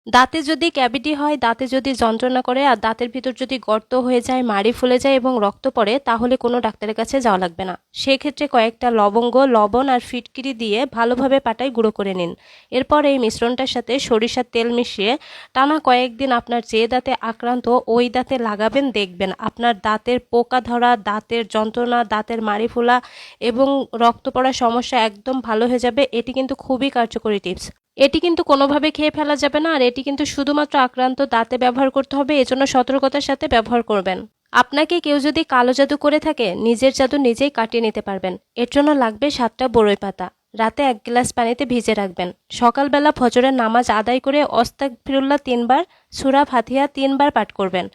দাঁতে যদি ক্যাভিটি হয়, দাঁতে যদি যন্ত্রণা করে আর দাঁতের ভিতর যদি গর্ত হয়ে যায়, মাড়ি ফুলে যায় এবং রক্ত পড়ে, তাহলে কোনো ডাক্তারের কাছে যাওয়া লাগবে না। সেক্ষেত্রে কয়েকটা লবঙ্গ, লবণ আর ফিটকিরি দিয়ে ভালোভাবে পাটায় গুঁড়ো করে নিন। এরপর এই মিশ্রণটার সাথে সরিষার তেল মিশিয়ে টানা কয়েকদিন আপনার যে দাঁতে আক্রান্ত ওই দাঁতে লাগাবেন। দেখবেন আপনার দাঁতের পোকা ধরা, দাঁতের যন্ত্রণা, দাঁতের মাড়ি ফোলা এবং রক্ত পড়ার সমস্যা একদম ভালো হয়ে যাবে। এটি কিন্তু খুবই কার্যকরী টিপস। এটি কিন্তু কোনোভাবে খেয়ে ফেলা যাবে না, আর এটি কিন্তু শুধুমাত্র আক্রান্ত দাঁতে ব্যবহার করতে হবে, এজন্য সতর্কতার সাথে ব্যবহার করবেন। আপনাকে কেউ যদি কালো জাদু করে থাকে, নিজের জাদু নিজেই কাটিয়ে নিতে পারবেন। এর জন্য লাগবে 7টা বড়ই পাতা। রাতে 1 গ্লাস পানিতে ভিজে রাখবেন। সকালবেলা ফজরের নামাজ আদায় করে আস্তাগফিরুল্লাহ 3 বার, সূরা ফাতিহা 3 বার পাঠ করবেন।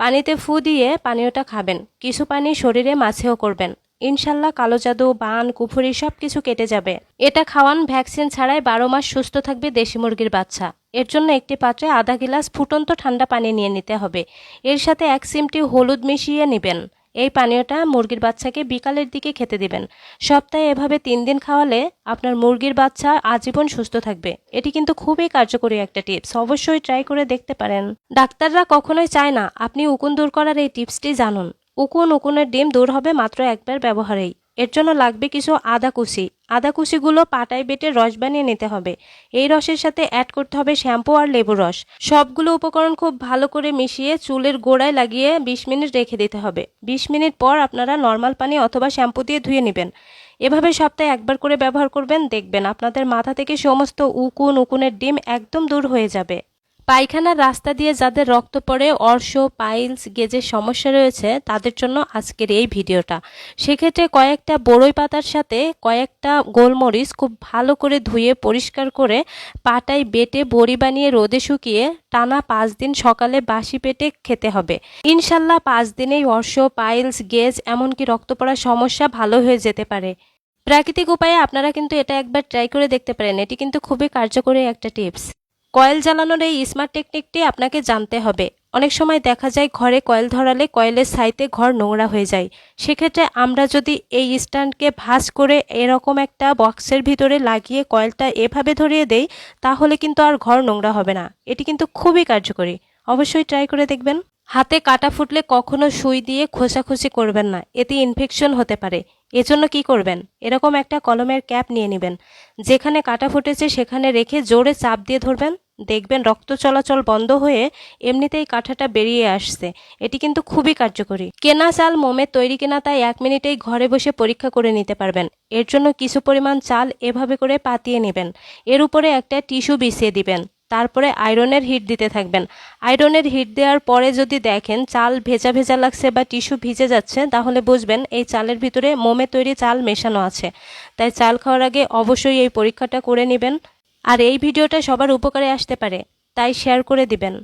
পানিতে ফু দিয়ে পানীয়টা খাবেন। কিছু পানি শরীরে মাছেও করবেন। ইনশাল্লাহ কালো জাদু, বান, কুফুরি সব কিছু কেটে যাবে। এটা খাওয়ান ভ্যাকসিন ছাড়াই 12 মাস সুস্থ থাকবে দেশি মুরগির বাচ্চা। এর জন্য একটি পাত্রে আধা গিলাস ফুটন্ত ঠান্ডা পানি নিয়ে নিতে হবে। এর সাথে 1 চিমটি হলুদ মিশিয়ে নেবেন। এই পানীয়টা মুরগির বাচ্চাকে বিকালের দিকে খেতে দিবেন। সপ্তাহে এভাবে 3 দিন খাওয়ালে আপনার মুরগির বাচ্চা আজীবন সুস্থ থাকবে। এটি কিন্তু খুবই কার্যকরী একটা টিপস, অবশ্যই ট্রাই করে দেখতে পারেন। ডাক্তাররা কখনোই চায় না আপনি উকুন দূর করার এই টিপসটি জানুন। উকুনের ডিম দূর হবে মাত্র একবার ব্যবহারেই। এর জন্য লাগবে কিছু আদা কুচি। আদা কুচিগুলো পাটায় বেটে রস বানিয়ে নিতে হবে। এই রসের সাথে অ্যাড করতে হবে শ্যাম্পু আর লেবুর রস। সবগুলো উপকরণ খুব ভালো করে মিশিয়ে চুলের গোড়ায় লাগিয়ে 20 মিনিট রেখে দিতে হবে। 20 মিনিট পর আপনারা নর্মাল পানি অথবা শ্যাম্পু দিয়ে ধুয়ে নেবেন। এভাবে সপ্তাহে একবার করে ব্যবহার করবেন, দেখবেন আপনাদের মাথা থেকে সমস্ত উকুনের ডিম একদম দূর হয়ে যাবে। পায়খানার রাস্তা দিয়ে যাদের রক্ত পড়ে, অর্শ, পাইলস, গেজের সমস্যা রয়েছে, তাদের জন্য আজকের এই ভিডিওটা। সেক্ষেত্রে কয়েকটা বড়ই পাতার সাথে কয়েকটা গোলমরিচ খুব ভালো করে ধুয়ে পরিষ্কার করে পাটায় বেটে বড়ি বানিয়ে রোদে শুকিয়ে টানা 5 দিন সকালে বাসি পেটে খেতে হবে। ইনশাল্লাহ 5 দিনেই অর্শ, পাইলস, গেজ এমনকি রক্ত পড়ার সমস্যা ভালো হয়ে যেতে পারে। প্রাকৃতিক উপায়ে আপনারা কিন্তু এটা একবার ট্রাই করে দেখতে পারেন। এটি কিন্তু খুবই কার্যকরী একটা টিপস। কয়েল জ্বালানোর এই স্মার্ট টেকনিকটি আপনাকে জানতে হবে। অনেক সময় দেখা যায় ঘরে কয়েল ধরালে কয়েলের ছাইতে ঘর নোংরা হয়ে যায়। সেক্ষেত্রে আমরা যদি এই স্ট্যান্ডকে ভাঁজ করে এরকম একটা বক্সের ভিতরে লাগিয়ে কয়েলটা এভাবে ধরিয়ে দেই, তাহলে কিন্তু আর ঘর নোংরা হবে না। এটি কিন্তু খুবই কার্যকরী, অবশ্যই ট্রাই করে দেখবেন। হাতে কাটা ফুটলে কখনো সুই দিয়ে খোঁচাখুচি করবেন না, এতে ইনফেকশন হতে পারে। এজন্য কি করবেন, এরকম একটা কলমের ক্যাপ নিয়ে নেবেন। যেখানে কাটা ফুটেছে সেখানে রেখে জোরে চাপ দিয়ে ধরবেন। দেখবেন রক্ত চলাচল বন্ধ হয়ে এমনিতেই কাঁটাটা বেরিয়ে আসছে। এটি কিন্তু খুবই কার্যকরী। কেনা চাল মোমের তৈরি কেনা, তাই 1 মিনিটেই ঘরে বসে পরীক্ষা করে নিতে পারবেন। এর জন্য কিছু পরিমাণ চাল এভাবে করে পাতিয়ে নেবেন। এর উপরে একটা টিস্যু বিছিয়ে দিবেন। তারপরে আয়রনের হিট দিতে থাকবেন। আয়রনের হিট দেওয়ার পরে যদি দেখেন চাল ভেজা ভেজা লাগছে বা টিস্যু ভিজে যাচ্ছে, তাহলে বুঝবেন এই চালের ভিতরে মোমে তৈরি চাল মেশানো আছে। তাই চাল খাওয়ার আগে অবশ্যই এই পরীক্ষাটা করে নেবেন। আর এই ভিডিওটা সবার উপকারে আসতে পারে, তাই শেয়ার করে দিবেন।